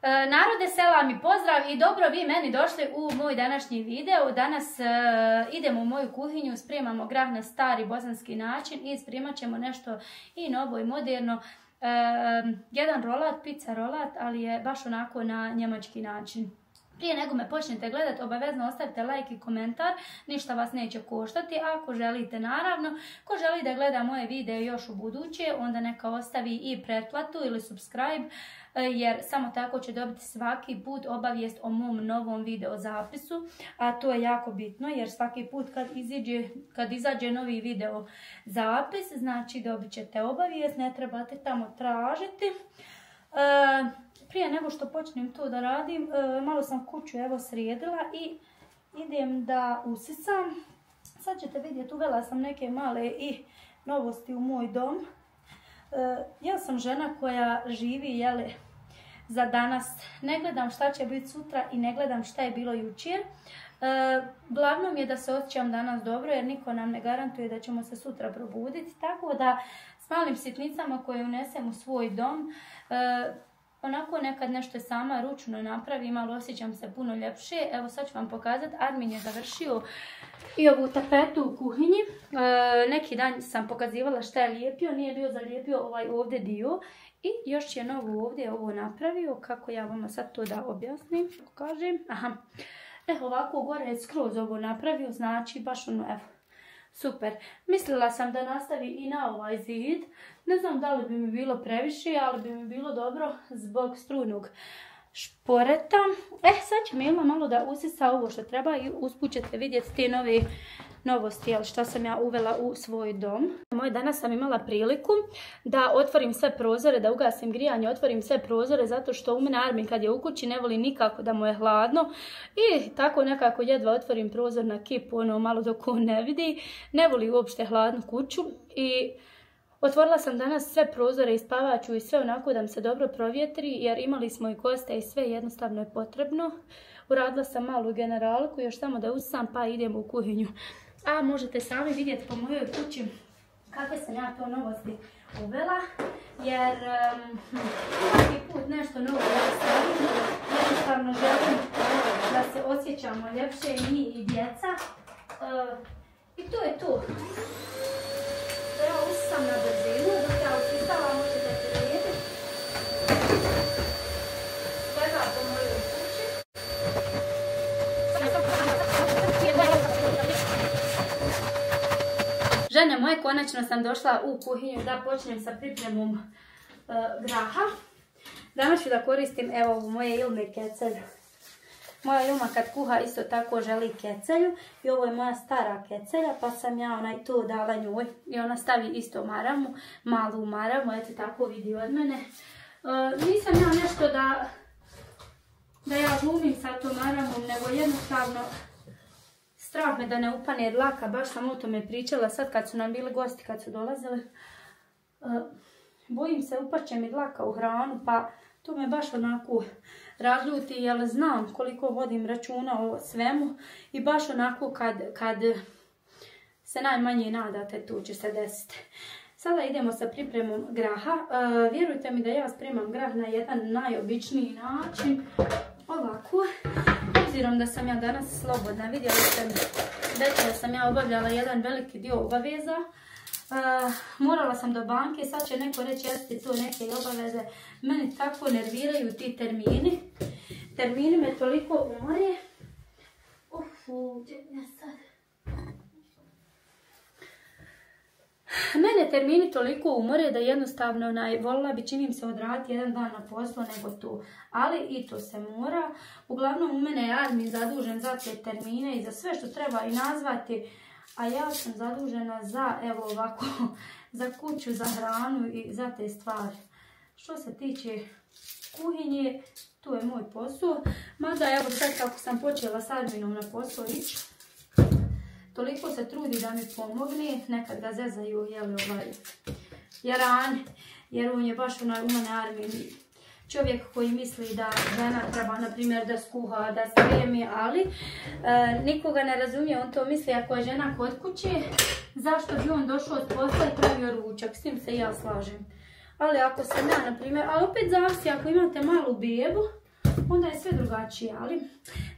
Narode, selam i pozdrav i dobro vi meni došli u moj današnji video. Danas idemo u moju kuhinju, spremamo grah na stari bosanski način i spremat ćemo nešto i novo i moderno. Jedan rolat, pizza rolat, ali je baš onako na njemački način. Prije nego me počnete gledati, obavezno ostavite like i komentar, ništa vas neće koštati. Ako želite, naravno, ko želi da gleda moje videe još u buduće, onda neka ostavi i pretplatu ili subscribe, jer samo tako će dobiti svaki put obavijest o mom novom video zapisu, a to je jako bitno jer svaki put kad izađe novi video zapis, znači dobit ćete obavijest, ne trebate tamo tražiti. Prije nego što počnem to da radim, malo sam kuću evo sredila i idem da usisam. Sad ćete vidjeti, uvela sam neke male i novosti u moj dom. Ja sam žena koja živi za danas. Ne gledam šta će biti sutra i ne gledam šta je bilo jučer. Glavno mi je da se osjećam danas dobro jer niko nam ne garantuje da ćemo se sutra probuditi. Tako da s malim sitnicama koje unesem u svoj dom, onako nekad nešto sama ručno napravim, ali osjećam se puno ljepše. Evo sad ću vam pokazati, Armin je završio i ovu tapetu u kuhinji. Neki dan sam pokazivala šta je lijepio, nije bio zalijepio ovaj ovdje dio. I još je novo ovdje ovo napravio, kako ja vama sad to da objasnim, pokažem. Aha, ovako gore je skroz ovo napravio, znači baš ono, evo. Super. Mislila sam da nastavi i na ovaj zid. Ne znam da li bi mi bilo previše, ali bi mi bilo dobro zbog strujnog šporeta. Sad će mi malo da usisa ovo što treba i usput ćete vidjeti te nove novosti, što sam ja uvela u svoj dom. Danas sam imala priliku da otvorim sve prozore, da ugasim grijanje, otvorim sve prozore zato što u mene Armin kad je u kući ne voli nikako da mu je hladno i tako nekako jedva otvorim prozor na kipu, ono malo dok on ne vidi. Ne voli uopšte hladnu kuću i otvorila sam danas sve prozore i spavaću i sve onako da mi se dobro provjetri jer imali smo i goste i sve jednostavno je potrebno. Uradila sam malu generalku, još samo da usam pa idemo u kuhinju. A možete sami vidjeti po mojoj kući kakve sam ja to novosti uvela, jer svaki put nešto novo stavim, jednostavno želim da se osjećamo ljepše i mi i djeca. I to je to. Ja usam na brzinu, dok ja usisala možete vidjeti. Svega po mojoj kući. Žene moje, konačno sam došla u kuhinju da počnem sa pripremom graha. Danas ću da koristim evo moje Ilme kecelju. Moja Ilma kad kuha isto tako želi kecelju i ovo je moja stara kecelja pa sam ja to dala njoj i ona stavi isto maramu, malu maramu, eto tako vidi od mene. Nisam ja nešto da ja glumim sa tom maramom, nego jednostavno strah me da ne upane dlaka, baš sam o tome pričala sad kad su nam bili gosti, kad su dolazili. Bojim se upaće mi dlaka u hranu, pa to me baš onako razljuti, jer znam koliko vodim računa o svemu i baš onako kad se najmanje nadate, tu će se desiti. Sada idemo sa pripremom graha. Vjerujte mi da ja spremam grah na jedan najobičniji način. Ovako, obzirom da sam ja danas slobodna, vidjeli ste da sam ja obavljala jedan veliki dio obaveza. Morala sam do banke, sad će neko reći jeste to neke obaveze. Meni tako nerviraju ti termini. Termini me toliko umore. Mene termini toliko umore da jednostavno volila bi, činim se, odraditi jedan dan na poslu nego tu. Ali i to se mora. Uglavnom u mene je Armin zadužen za te termine i za sve što treba i nazvati. A ja sam zadužena za, evo ovako, za kuću, za hranu i za te stvari. Što se tiče kuhinje, tu je moj posao. Mada evo sad kako sam počela s Arminom na posao ići, toliko se trudi da mi pomogne, nekad ga zezaju, jaranje, jer on je baš u mene Armin čovjek koji misli da žena treba, na primjer, da skuha, da spremi, ali nikoga ne razumije, on to misli ako je žena kod kuće, zašto bi on došao od posla i pravio ručak, s tim se i ja slažem. Ali ako sam ja, na primjer, ali opet zavisi, ako imate malu bebu, onda je sve drugačije, ali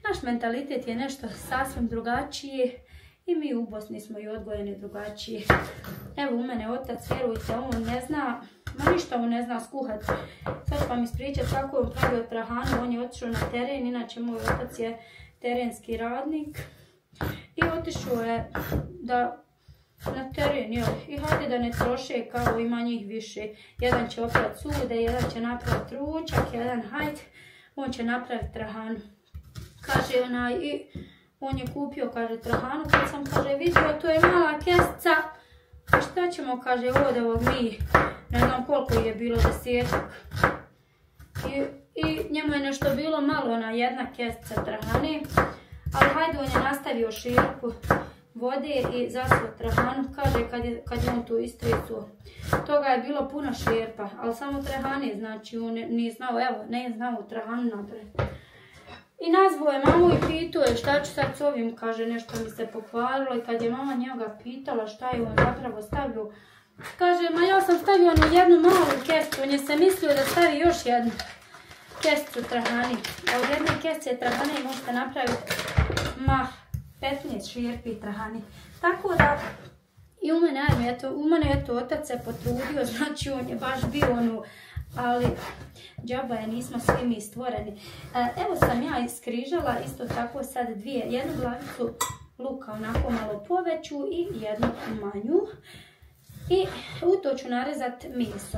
naš mentalitet je nešto sasvim drugačije i mi u Bosni smo i odgojeni drugačije. Evo u mene otac, vjerujte, on ne zna, ništa on ne zna skuhati. Sad ću vam ispričati kako je on pravio trahanu, on je otišao na teren, inače moj otac je terenski radnik i otišao je na teren, i hajde da ne troše kao ima njih više. Jedan će oprati sude, jedan će napraviti ručak, jedan on će napraviti trahanu. Kaže i on je kupio, kaže, trahanu, kad sam, kaže, vidio, to je mala kestica, a šta ćemo, kaže, od ovog mi, ne znam koliko je bilo, 10-ak. I njemu je nešto bilo malo, ona jedna kestica trahane, ali hajde, on je nastavio širku vode i zasuo trahanu, kaže, kad je on tu istresuo. Toga je bilo puno šerpa, ali samo trahane, znači on nije znao, evo, ne znao trahanu napraviti. I nazvao je mamu i pitao je šta ću sad s ovim, kaže, nešto mi se pokvarilo, i kad je mama njega pitala šta je on zapravo stavio, kaže, ma ja sam stavio onu jednu malu kesticu, on je se mislio da stavi još jednu kesticu trahani, a od jedne kestice trahane možete napraviti 15 širpi trahani. Tako da, i u mene eto otac se potrudio, znači on je baš bio ali džaba je, nismo svi mi stvoreni. Evo sam ja iskrižala isto tako sad jednu glavicu luka onako malo poveću i jednu manju. I u to ću narezati meso.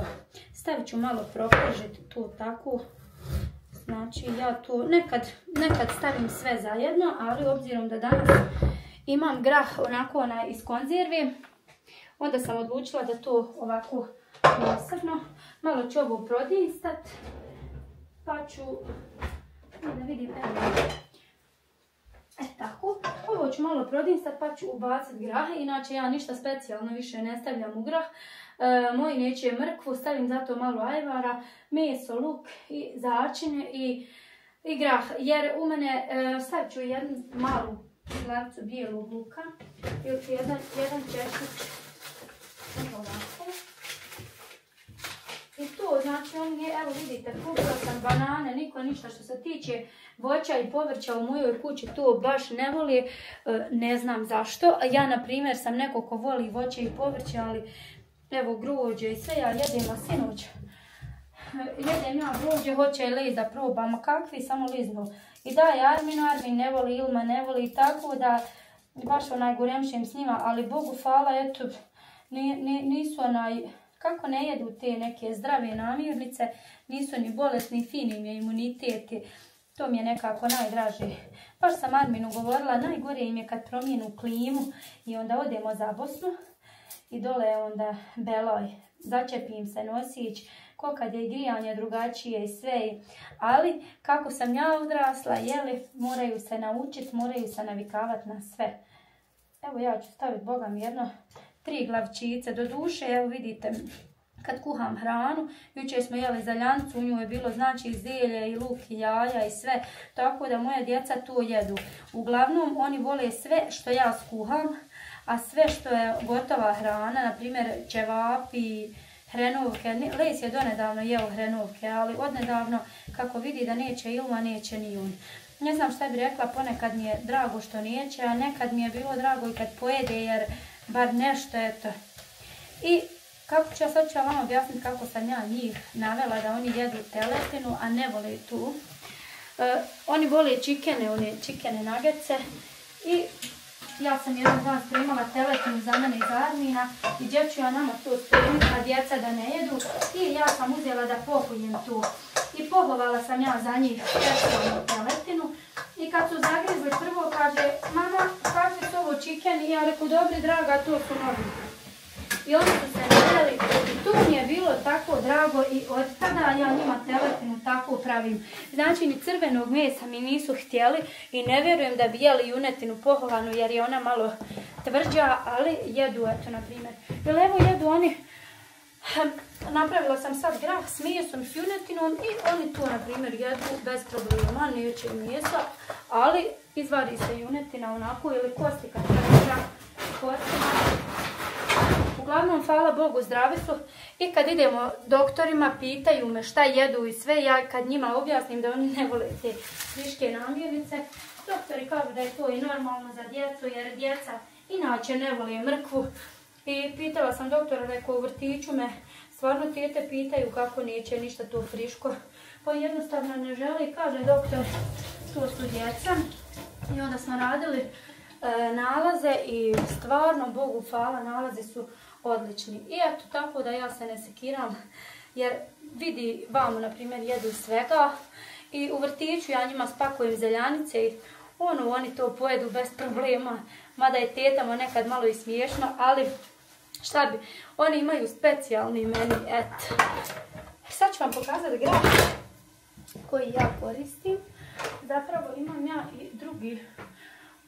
Stavit ću malo propržiti tu tako. Znači ja to nekad stavim sve zajedno, ali obzirom da danas imam grah onako iz konzerve, onda sam odlučila da to ovako posrno. Malo ću ovo prodinstat, pa ću, da vidim, tako, ovo ću malo prodinstat pa ću ubaciti grah, inače ja ništa specijalno više ne stavljam u grah. Moji neće mrkvu, stavim zato malo ajvara, meso, luk i začine i grah, jer u mene stavit ću jednu malu glavicu bijelog luka ili jedan češnik ovako. I to, znači on je, evo vidite, kupila sam banane, niko ništa što se tiče voća i povrća u mojoj kući to baš ne voli, ne znam zašto. Ja, na primjer, sam neko ko voli voće i povrće, ali evo grožđe i sve ja jedem, a sinoć jedem ja grožđe, hoće i list da probamo, kakvi, samo liznu. I daj Armin ne voli, Ilma ne voli, tako da baš goremšim s njima, ali Bogu hvala, eto, nisu kako ne jedu te neke zdrave namirnice, nisu ni bolesni, fini im je imunitet, to mi je nekako najdraže. Baš sam Arminu govorila, najgore im je kad promijenu klimu i onda odemo za Bosnu i dole onda beloj, začepim se nosić, ko kad je grijanje drugačije i sve, ali kako sam ja odrasla, moraju se naučiti, moraju se navikavati na sve. Evo ja ću staviti, Boga mi, 3 glavčice, do duše, evo vidite, kad kuham hranu, jučer smo jeli zaljancu, u nju je bilo znači zelje i luk i jaja i sve, tako da moja djeca to jedu. Uglavnom oni vole sve što ja skuham, a sve što je gotova hrana, na primjer ćevapi, hrenovke, Les je donedavno jeo hrenovke, ali odnedavno kako vidi da neće Ilma, neće ni on. Ne znam šta bi rekla, ponekad mi je drago što neće, a nekad mi je bilo drago i kad pojede, jer bar nešto, eto. I kako ću, sad ću vam objasniti kako sam ja njih navela da oni jedu teletinu, a ne vole tu. Oni vole čikene, one čikene nagece i ja sam jedan dan spremala teletinu za mene i za Armina i gdje ću ja nama to spremiti, a djeca da ne jedu, i ja sam uzela da pohujem tu. I pohovala sam ja za njih specijalnu teletinu i kad su zagrizli prvo kaže, mama, kakvi su ovo čikeni? I ja reku, dobri draga, to su novi. I oni su se nadjeli i to mi je bilo tako drago i od tada ja njima teletinu tako pravim. Znači ni crvenog mesa mi nisu htjeli i ne vjerujem da bi jeli junetinu pohovanu jer je ona malo tvrđa, ali jedu, eto, na primjer. Jer evo jedu oni, napravila sam sad grah s mesom, s junetinom i oni to, na primjer, jedu bez problema, neće mesa, ali izvari se junetina onako ili kosti kad treba kostima. Uglavnom, hvala Bogu, zdravi su. I kad idemo doktorima, pitaju me šta jedu i sve, ja kad njima objasnim da oni ne vole te friške namirnice, doktori kažu da je to i normalno za djecu, jer djeca inače ne vole mrkvu. I pitala sam doktora, rekao, u vrtiću me stvarno tete pitaju kako neće ništa to friško. Pa jednostavno ne želi, kaže doktor, to su djeca. I onda smo radili nalaze i stvarno, Bogu hvala, nalazi su odlični. I eto, tako da ja se ne sekiram, jer vidi, vamo, na primjer, jedu svega i u vrtiću ja njima spakujem zeljanice i oni to pojedu bez problema, mada je tetama nekad malo i smiješno, ali šta bi, oni imaju specijalni meni, eto. Sad ću vam pokazati grah koji ja koristim. Zapravo imam ja i drugi.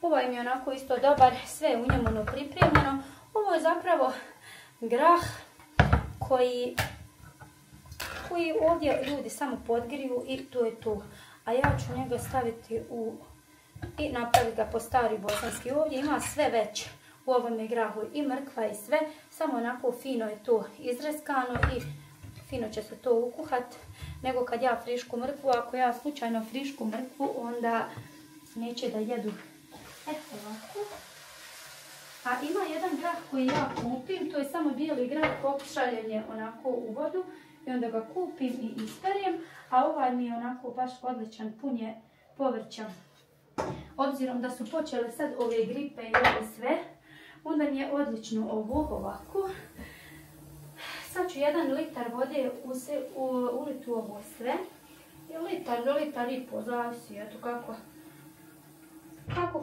Ovaj mi je onako isto dobar, sve je u njemu pripremljeno. Ovo je zapravo grah koji ovdje ljudi samo podgriju i to je to. A ja ću njega staviti i napraviti ga po stari bosanski. Ovdje ima sve već u ovome grahu, i mrkva i sve, samo onako fino je to izrezkano i fino će se to ukuhati. Nego kad ja frišku mrkvu, ako ja slučajno frišku mrkvu, onda neće da jedu. Eto ovako. A ima jedan grah koji ja kupim, to je samo bijeli grah pokušaljen je onako u vodu i onda ga kupim i isperem, a ovaj mi je onako baš odličan, pun je povrća. Obzirom da su počele sad ove gripe i ove sve, onda mi je odlično ovo ovako. Sad ću 1 litar vode uliti u ovo sve. Litar do litar i pol, zavisi, eto kako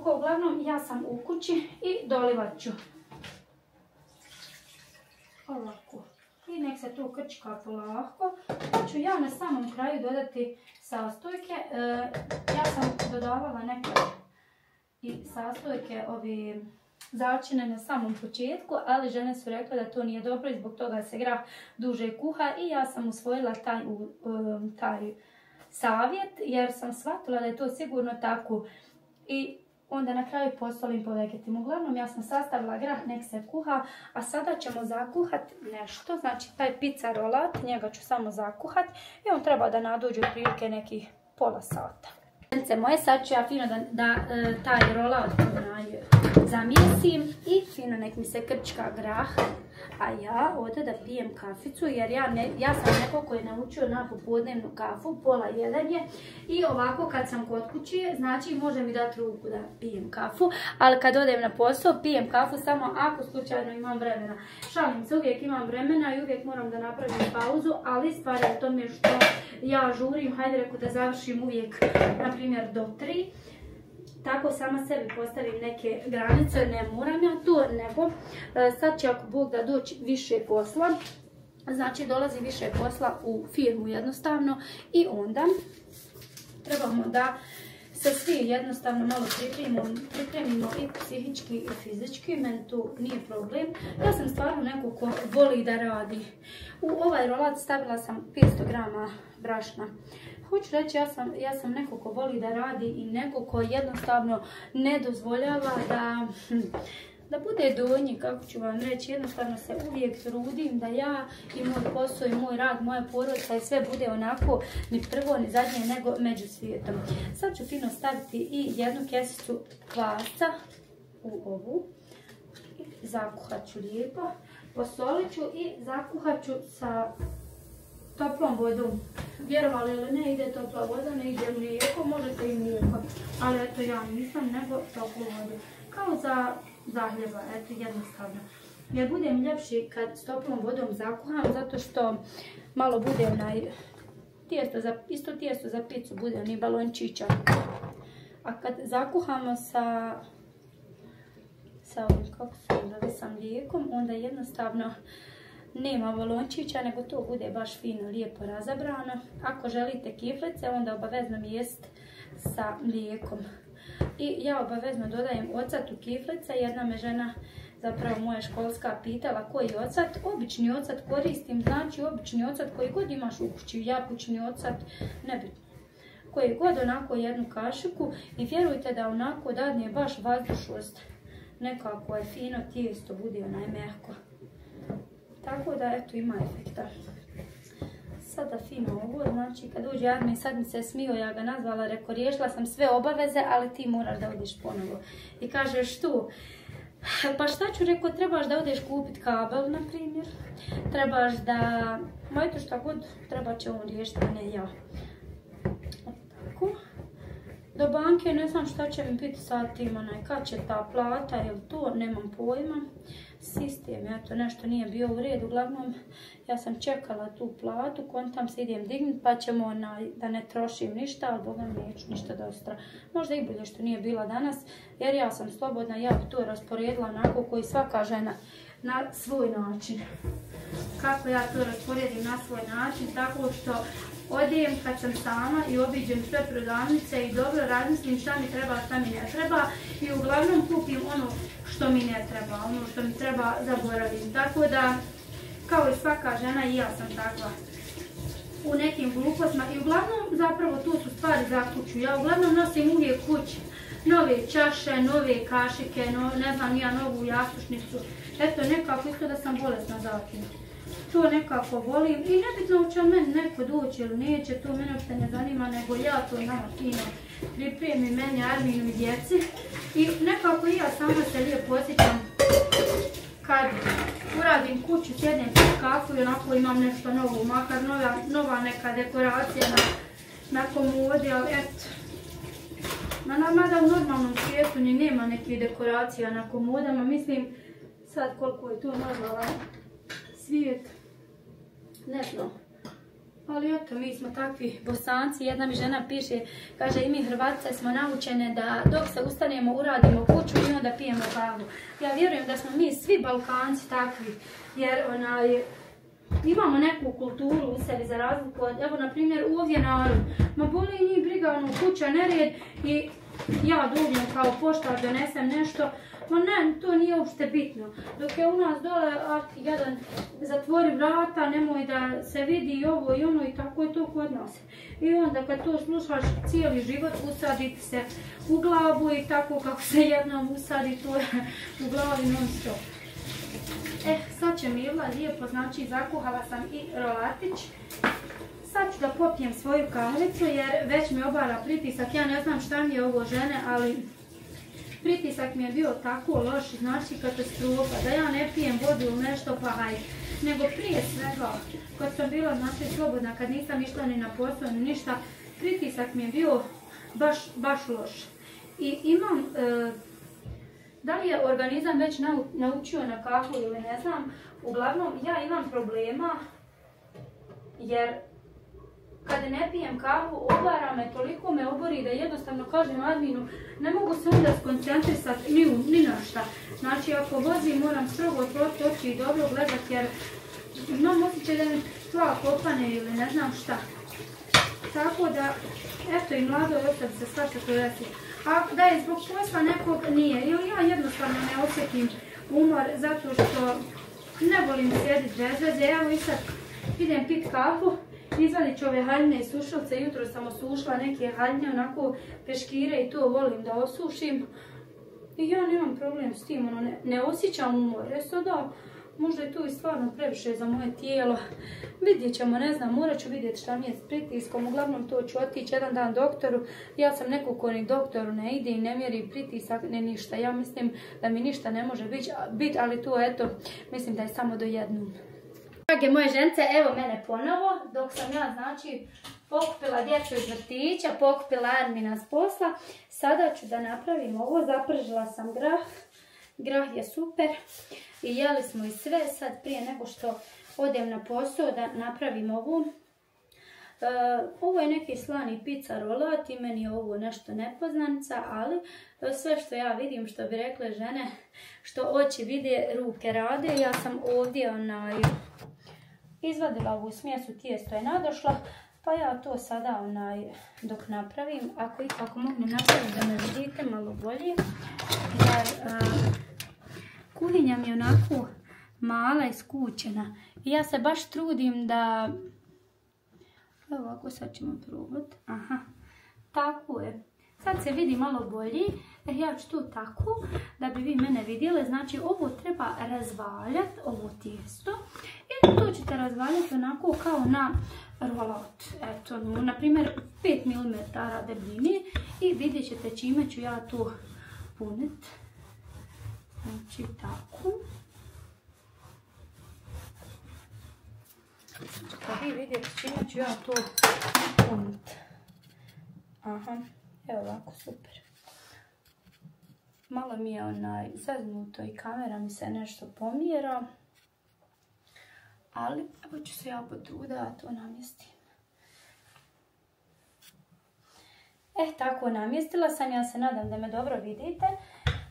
ko, uglavnom ja sam u kući i dolivat ću. Ovako. I nek se tu krčka polako. Pa ću ja na samom kraju dodati sastojke. Ja sam dodavala nekad i sastojke ove začine na samom početku, ali žene su rekle da to nije dobro i zbog toga se grah duže kuha i ja sam usvojila taj savjet jer sam shvatila da je to sigurno tako. I onda na kraju posolim po vegetima. Uglavnom ja sam sastavila grah, nek se kuha, a sada ćemo zakuhati nešto, znači taj pizza rolat, njega ću samo zakuhati i on treba da nadođe otprilike nekih pola sata. Moje, sad ću ja fino da taj rolat zamjesim i fino nek mi se krčka grah, a ja ovdje da pijem kaficu jer ja sam neko koji je naučio na popodnevnu kafu, pola 1 je i ovako kad sam kod kuće, znači može mi dati ruku da pijem kafu, ali kad odem na posao pijem kafu samo ako slučajno imam vremena. Šalim se, uvijek imam vremena i uvijek moram da napravim pauzu, ali stvar je u tome što ja žurim, hajde reku da završim uvijek, na primjer do 3. Tako sama sebi postavim neke granice, ne moram ja to, nego sad će ako Bog da doći više posla, znači dolazi više posla u firmu jednostavno i onda trebamo da se svi jednostavno malo pripremimo i psihički i fizički, meni to nije problem. Ja sam stvarno neko ko voli da radi. U ovaj rolat stavila sam 500 grama brašna. Hoću reći, ja sam neko ko voli da radi i neko ko jednostavno ne dozvoljava da bude donji, kako ću vam reći, jednostavno se uvijek trudim da ja i moj posao i moj rad, moja porodica i sve bude onako ni prvo ni zadnje nego među svijetom. Sad ću fino staviti i 1 kesicu kvasca u ovu. Zakuhat ću lijepo, posolit ću i zakuhat ću sa toplom vodom. Vjerovali ili ne, ide topla voda, ne ide mlijeko, možete i mlijeko. Ali eto ja nisam, nego toplu vodu. Kao za zahljeba, eto jednostavno. Jer bude mi ljepši kad s toplom vodom zakuham, zato što malo bude isto tijesto za picu, bude oni balončića. A kad zakuhamo sa mlijekom, onda jednostavno nema balončića, nego to bude baš fino, lijepo razabrano. Ako želite kiflice, onda obavezno jest sa mlijekom. I ja obavezno dodajem ocat u kiflice. Jedna me žena, zapravo moja školska, pitala koji ocat. Obični ocat koristim, znači obični ocat koji god imaš u kući, jabučni ocat, nebitno. Koji god onako 1 kašiku i vjerujte da onako dadne baš vazdušnost. Nekako je fino tijesto, bude onaj mehko. Tako da, eto, ima efekta. Sada fino ovo, znači kad uđe Armin, sad mi se smio, ja ga nazvala, rekao, riješila sam sve obaveze, ali ti moraš da odiš ponovo. I kažeš tu, pa šta ću, rekao, trebaš da odeš kupiti kabel, na primjer. Trebaš da, majte šta god, treba će on riješiti, a ne ja. Tako. Do banke ne znam šta će mi biti sad tim, kad će ta plata, jel to, nemam pojma. Sistem, eto, nešto nije bio u redu, uglavnom ja sam čekala tu platu, kontam se idem dignut pa ćemo da ne trošim ništa, ali boga neću ništa dosta. Možda i bolje što nije bila danas, jer ja sam slobodna, ja bi to rasporedila onako koji svaka žena na svoj način. Kako ja to rasporedim na svoj način, tako što odem kad sam sama i obiđem sve prodavnice i dobro razmislim šta mi treba, šta mi ne treba i uglavnom kupim ono što mi ne treba, ono što mi treba zaboravim. Tako da, kao i svaka žena, i ja sam takva u nekim glupostima i uglavnom zapravo tu su stvari za kuću. Ja uglavnom nosim uvijek kući nove čaše, nove kašike, ne znam, ja novu jastušnicu. Eto, nekako isto da sam bolesna zatim. To nekako volim i nebitno će meni neko doći ili neće, to mene uopšte ne zanima, nego ja to nama fino pripremim meni, Arminu i djeci. I nekako i ja sama se lijepo osjećam kad uradim kuću, sjednem u kafu i onako imam nešto novo, makar nova neka dekoracija na komodi, ali eto. Mada u normalnom svijetu ni nema nekih dekoracija na komodama, mislim sad koliko je to normalan svijet, ne znam. Ali eto, mi smo takvi Bosanci, jedna mi žena piše, kaže i mi Hrvatice smo naučene da dok se ustanemo uradimo kuću i onda pijemo kavu. Ja vjerujem da smo mi svi Balkanci takvi, jer imamo neku kulturu u sebi za razliku od, evo na primjer ovdje narod, ma boli njih briga ono kuća, nered i ja dobijem kao poštar donesem nešto, ma ne, to nije uopšte bitno. Dok je u nas dole, jedan zatvori vrata, nemoj da se vidi i ovo i ono i tako je to kod nas. I onda kad to slušaš cijeli život, usaditi se u glavu i tako kako se jednom usadi, to je u glavi non stop. Sad će Mila lijepo, znači zakuhala sam i rolatić. Sad ću da popijem svoju kahvicu jer već mi obara pritisak, ja ne znam šta mi je ovo žene, ali pritisak mi je bio tako loš, znači katastrofa, da ja ne pijem vodu ili nešto pa hajde. Nego prije svega, kad sam bila znači slobodna, kad nisam išla ni na posao ni ništa, pritisak mi je bio baš loš. I imam, da li je organizam već naučio na kahu ili ne znam, uglavnom ja imam problema jer kad ne pijem kahu, obara me, toliko me obori da jednostavno kažem Arminu, ne mogu se onda skoncentrisati ni na šta. Znači ako vozim moram strogo otvoriti oči i dobro gledati jer imam osjećaj da mi tla kopane ili ne znam šta. Tako da, eto i mlado osobi se svašta to desi. A da je zbog posla nekog nije, ili ja jednostavno ne osjetim umor zato što ne volim sjediti bez veze. Evo i sad idem pit kafu. Izvadit ću ove haljine sušilce, jutro sam osušila neke haljine, onako peškire i to volim da osušim. I ja nemam problem s tim, ne osjećam umor. Sada, možda je to i stvarno previše za moje tijelo. Vidjet ćemo, ne znam, morat ću vidjeti šta mi je s pritiskom. Uglavnom to ću otići jedan dan doktoru. Ja sam neko ko ni doktoru ne ide i ne mjeri pritisak, ne ništa. Ja mislim da mi ništa ne može biti, ali to eto, mislim da je samo do jednom. Drage moje žence, evo mene ponovo, dok sam ja znači pokupila djecu iz vrtića, pokupila Armina s posla. Sada ću da napravim ovo, zapržila sam grah, grah je super i jeli smo i sve. Sad prije nego što odem na posao da napravim ovu. Ovo je neki slani pizza rolat i meni je ovo nešto nepoznanica, ali sve što ja vidim, što bi rekle žene, što oči vide, ruke rade. Ja sam ovdje izvadila ovu smjesu, tijesto je nadošla, pa ja to sada dok napravim, ako mogu napraviti da me vidite malo bolje, jer kuhinja mi je onako mala i skučena i ja se baš trudim da, evo ovako sad ćemo probati, aha, tako je, sad se vidi malo bolje. Ja ću to tako da bi vi mene vidjeli. Znači ovo treba razvaljati, ovo tijesto. I to ćete razvaljati onako kao na rolat. Eto, na primjer 5 mm debljine. I vidjet ćete čime ću ja to puniti. Znači tako. Da vi vidjeti čime ću ja to puniti. Aha, evo ovako, super. Malo mi je zaznuto i kamera mi se nešto pomjera. Ali evo ću se ja potruditi da to namjestim. Tako namjestila sam, ja se nadam da me dobro vidite.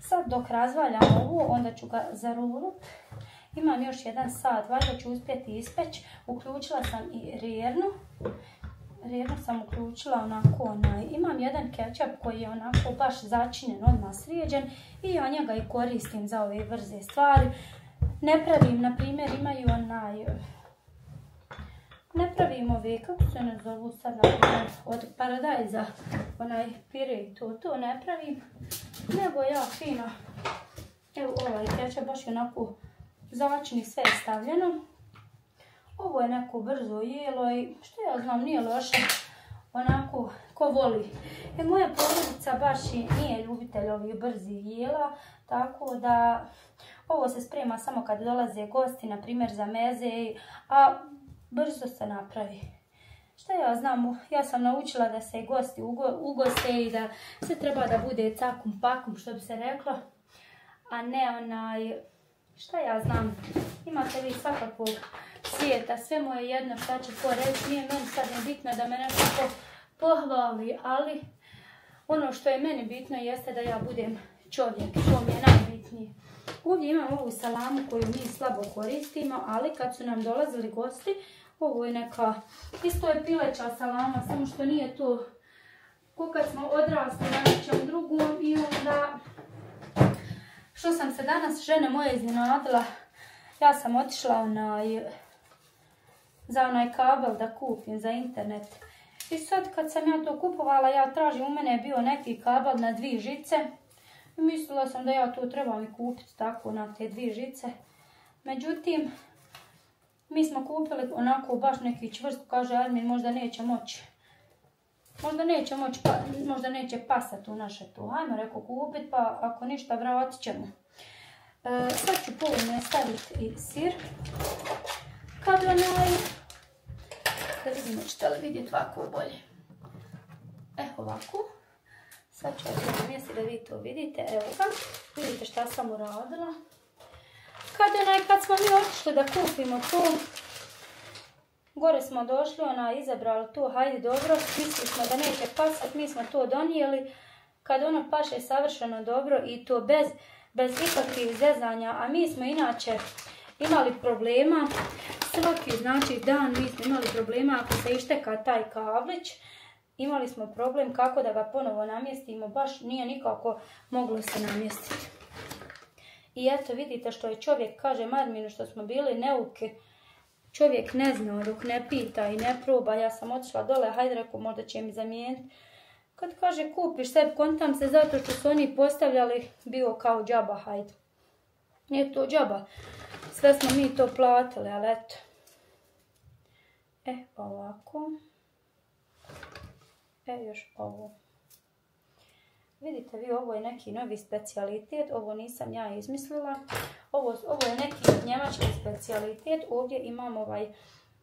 Sad dok razvaljam ovo, onda ću ga zarulit. Imam još 1 sat, valjda ću uspjeti ispeći. Uključila sam i rjernu. Rjernu sam uključila onako, imam jedan kečap koji je onako baš začinjen, odmah srijeđen. I ja njega i koristim za ove brze stvari. Ne pravim, na primjer, imaju ne pravim ove, kako se ne zovu sad, od paradajza, pire i to ne pravim. Nego ja fino, evo ovaj kečap baš je onako začin i sve je stavljeno. Ovo je neko brzo jelo i što ja znam, nije loše, onako ko voli. Moja porodica baš nije ljubitelj ovih brzih jela, tako da ovo se sprema samo kad dolaze gosti, na primjer za meze, a brzo se napravi. Šta ja znam, ja sam naučila da se gosti ugoste i da sve treba da bude cakum pakum, što bi se reklo, a ne šta ja znam, imate vi svakakvog svijeta, sve mu je jedno šta će ko reći, nije meni sad bitno da me nešto pohvali, ali ono što je meni bitno jeste da ja budem čovjek, to mi je najbitnije. Ovdje imam ovu salamu koju mi slabo koristimo, ali kad su nam dolazili gosti, ovo je neka, isto je pileća salama, samo što nije to ko kad smo odrasli na nečem drugom i onda što sam se danas žene moje iznenadila, ja sam otišla za onaj kabel da kupim za internet. I sad kad sam ja to kupovala, ja tražim, u mene je bio neki kabel na 2 žice. I mislila sam da ja to trebam i kupiti tako na te 2 žice. Međutim, mi smo kupili onako baš neki čvrst, kaže Armin, možda neće moći. Možda neće pasati u naše to. Ajmo, rekao, kupiti, pa ako ništa vratit ćemo. Sad ću polovno staviti i sir. Kad da vidimo ćete li vidjeti ovako bolje. Ovako. Sad ću ovdje namjestiti da vi to vidite. Evo ga. Vidite šta sam uradila. Kad smo mi otišli da kupimo to, gore smo došli, izabrali to, hajde dobro, mislili smo da neće pasati, mi smo to donijeli. Kad ono paše savršeno dobro i to bez ikakvih zezanja, a mi smo inače imali problema, svaki dan mi smo imali problema ako se išteka taj kavlić, imali smo problem kako da ga ponovo namjestimo, baš nije nikako moglo se namjestiti. I eto vidite što je čovjek, kaže Marminu što smo bili neuke, čovjek ne zna dok ne pita i ne proba, ja sam otišla dole, hajde rekao možda će mi zamijeniti. Kad kaže kupiš sebi, kontam se zato što su oni postavljali, bio kao džaba, hajde. Nije to džaba, sve smo mi to platili, ali eto. Ovako. Još ovo. Vidite vi, ovo je neki novi specijalitet, ovo nisam ja izmislila. Ovo je neki njemački specijalitet, ovdje imam ovaj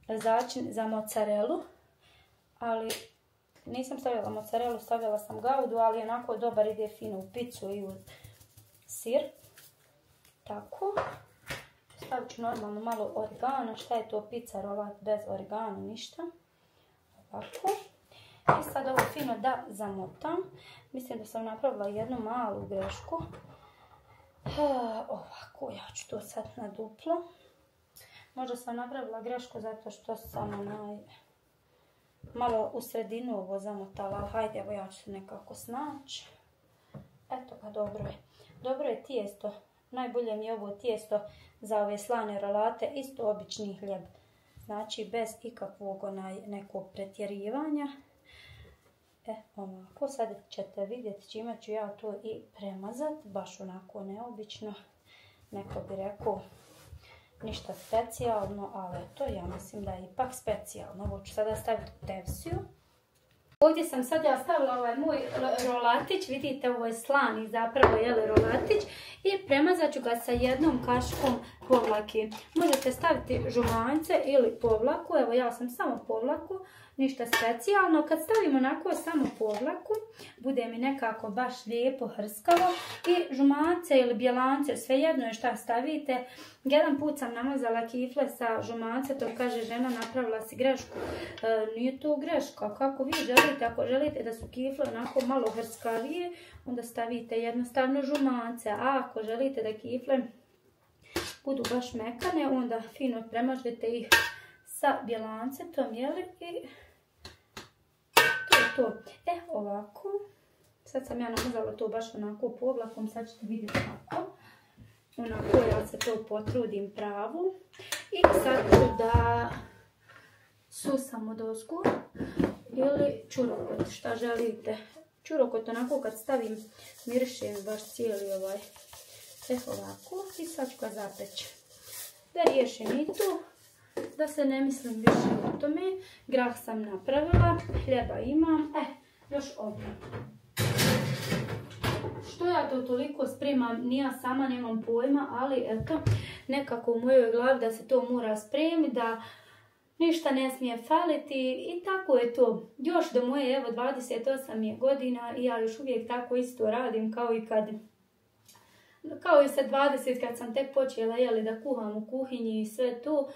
začin za mozzarelu, ali nisam stavila mozzarelu, stavila sam gaudu, ali onako dobar, ide fino u picu i u sir. Tako. Stavit ću normalno malo origana, šta je to pizza rolat bez origana, ništa. Ovako. I sad ovo fino da zamotam. Mislim da sam napravila jednu malu grešku. Ovako, ja ću to sad na duplo. Možda sam napravila grešku zato što sam malo u sredinu ovo zamotala, ali hajde, evo ja ću se nekako snaći. Eto ga, dobro je. Dobro je tijesto. Najbolje mi je ovo tijesto za ove slane rolate, isto obični hljeb. Znači bez ikakvog nekog pretjerivanja. Ovako, sad ćete vidjeti čime ću ja to i premazati, baš onako neobično, neko bi rekao ništa specijalno, ali to ja mislim da je ipak specijalno. Ovo ću sada staviti u tepsiju. Ovdje sam sad ja stavila ovaj moj rolatić, vidite ovo je slani zapravo rolatić i premazat ću ga sa jednom kaškom povlake. Možete staviti žumanjce ili povlaku, evo ja sam samo povlaku, ništa specijalno. Kad stavim onako samo povlaku, bude mi nekako baš lijepo hrskavo i žumance ili bjelance, svejedno je šta stavite. Jedan put sam namazala kifle sa žumance, to kaže žena napravila si grešku. Nije to greška, kako vi želite, ako želite da su kifle onako malo hrskavije, onda stavite jednostavno žumance, a ako želite da kifle budu baš mekane, onda fino premažete ih sa bjelancetom, jeli, i to je to. Ovako, sad sam ja namazala to baš onako povlakom, sad ćete vidjeti kako. Onako ja se to potrudim pravu. I sad ću da susamo dosku ili čurokot, šta želite. Čurokot onako kad stavim miriše baš cijeli ovaj. Ovako, i sad ću ga zapeći. Da riješim i tu, da se ne mislim više o tome. Grah sam napravila, hljeba imam, još ovdje. Što ja to toliko spremam, ni ja sama nemam pojma, ali eto, nekako u mojoj glavi da se to mora spremiti, da ništa ne smije faliti i tako je to. Još do moje, evo, 28 godina i ja još uvijek tako isto radim kao i sa 20 kad sam tek počela da kuham u kuhinji i sve to.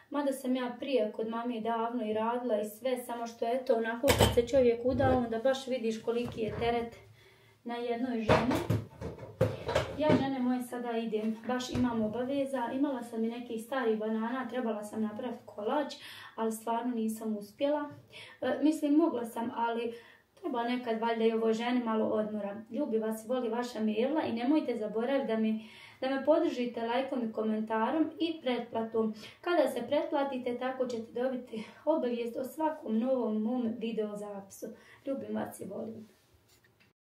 Mada sam ja prije kod mame davno i radila i sve, samo što eto onako kad se čovjek uda onda baš vidiš koliki je teret na jednoj ženi. Ja žene moje sada idem, baš imam obaveza, imala sam i nekih starih banana, trebala sam napraviti kolač, ali stvarno nisam uspjela. Mislim mogla sam, ali treba nekad valjda i ovoj ženi malo odmora. Ljubi vas i voli vaša Mirla i nemojte zaboraviti da me podržite lajkom i komentarom i pretplatom. Kada se pretplatite, tako ćete dobiti obavijest o svakom novom mom video zapisu. Ljubim vas i volim.